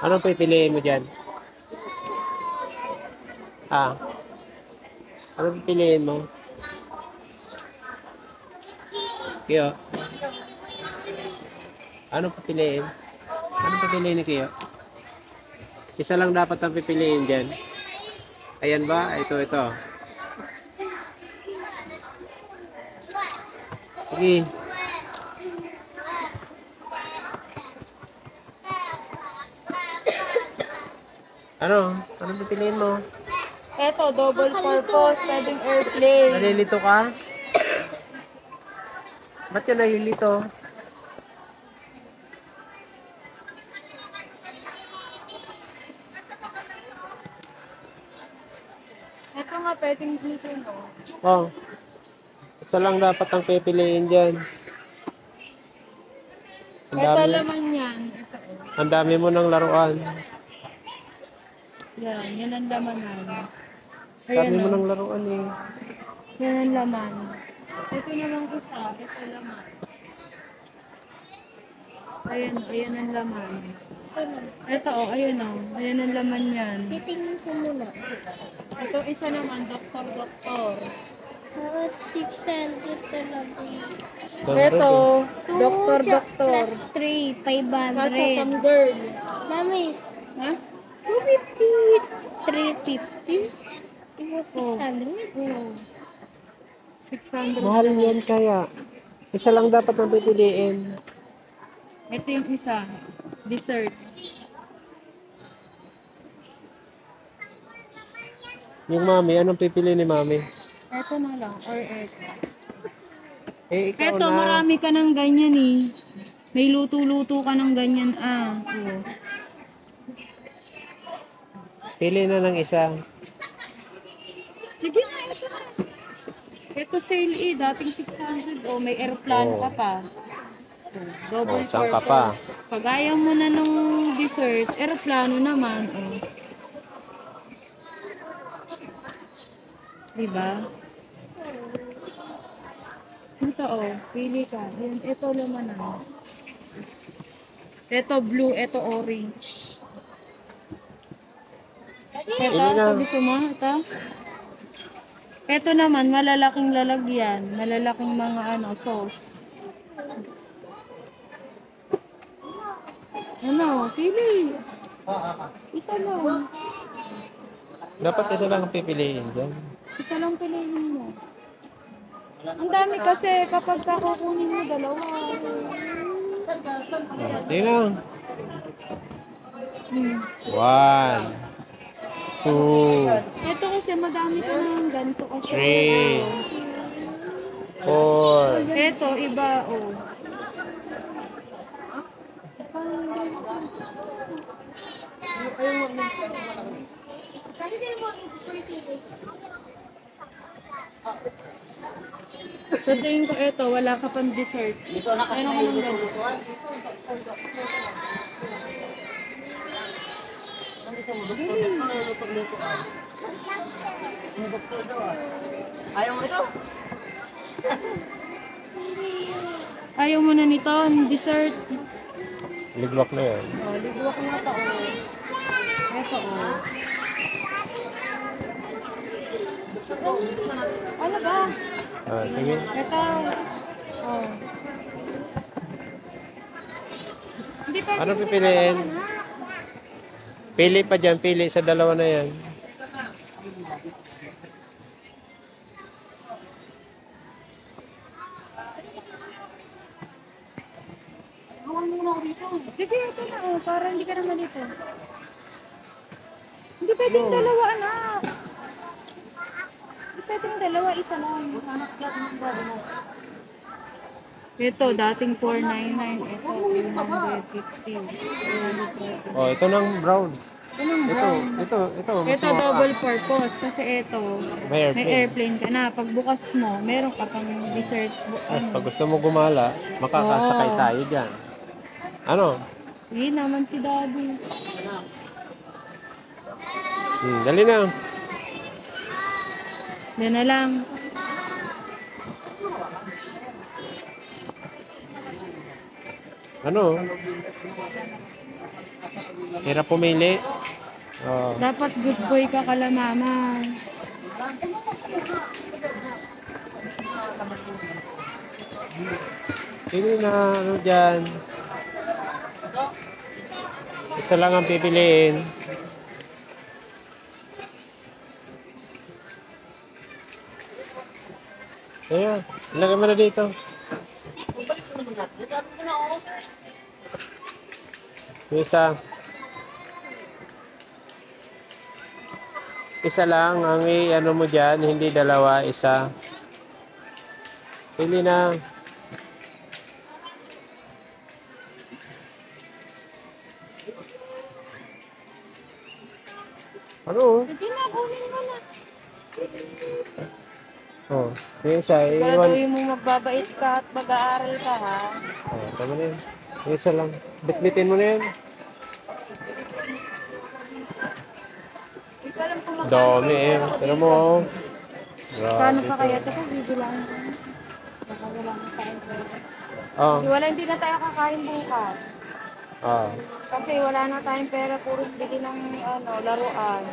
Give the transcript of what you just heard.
Anong pipiliin mo dyan? Ah, anong pipiliin mo? Kiyo, anong pipiliin? Anong pipiliin ni Kiyo? Isa lang dapat ang pipiliin dyan. Ayan ba? Ito. Sige. Ano? Anong pipiliin mo? Eto, double purpose, pwedeng airplane. Nalilito ka? Ba't ka nalilito? Eto nga, pwedeng dito, no? Oh. Isa lang dapat ang pipiliin dyan. Eto laman yan. Ito, oh. Ang dami mo ng laruan. Yan ang laman namin. Dami mo oh. ng laruan eh. Yan ang laman. Ito namang isa, ito laman. Ayan ang laman. Ito ayan ayan ang laman yan. Titingin ko muna. Ito isa naman, doktor. Bakit 600 talaga? Ito, doktor. Plus 3, Kaso 500. pang girl. Mami, Ha? 250, 350. It was 600. Oo. 600. Mahal yan kaya. Isa lang dapat ang pipiliin. Ito yung isa, dessert. Yung mami, anong pipili ni mami? Ito na lang, or ito. Eh, ikaw Eto, na. marami ka ng ganyan eh. May luto-luto ka ng ganyan. Oo. Pili na ng isa. Sige na, ito na. Ito sale eh, dating 600. Oh, may aeroplano Oh. ka pa. Double Oh, saan ka pa? purpose. Pag ayaw mo na nung dessert, aeroplano naman. Oh. Diba? Ito pili ka. Yan, ito laman na. Ito blue, ito orange. Pili na. Gusto mo? Ito naman, malalaking lalagyan. Malalaking mga sauce. Pili. Isa lang. Dapat isa lang ang pipiliin dyan. Isa lang piliin mo. Ang dami kasi kapag kukunin mo dalawa. Sige lang. 1, 2, Ito kasi madami pa ng ganito kasi. 3, 4. Ito, iba, So, tingin ko ito, wala ka pang dessert. Dito na kasi may luto-lutuan. Ayaw mo ito? Ayaw mo na nito, dessert. Ligwak na yan. Ligwak na ito, Ito, Ano ba? Sige. Ito. Hindi pa. Ano pipiliin? Pili pa dyan. Pili sa dalawa na yan. Sige, ito na, para hindi ka naman dito. Hindi pwedeng dalawa, anak. Hindi pwedeng dalawa, isa lang. Ito, dating 499. Ito, 350. Oh, ito ng brown. Anong brown? Ito. Ito, double purpose. Kasi ito, May may airplane ka na. Pagbukas mo, meron ka pang dessert. Tapos pag gusto mo gumala, makakasakay tayo dyan. Ano? Hindi naman si Daddy. Dali na. Yan na lang. Ano? Hirap pumili. Oh. Dapat good boy ka kala mama. Pili na, ano dyan. Isa lang ang pipiliin. Ayan, ilagay mo na dito. Yung isa. Isa lang ang i-ano mo dyan, hindi dalawa, isa. Pili na. Ano? Sige na, kunin mo na. Oh, yung isa, iwan. Siguraduhin mo magbabait ka at mag-aaral ka ha. Oh, tama na yun. Yung isa lang. Bitbitin mo na yan. Hindi ko alam kung Dami eh. Pero mo, oh. Kano Grabe pa to. kaya ito? Bibilangin ko. Baka wala na tayo. Oh, Hindi na tayo kakain bukas. oh. Kasi wala na tayong pera, puro bili ng laruan.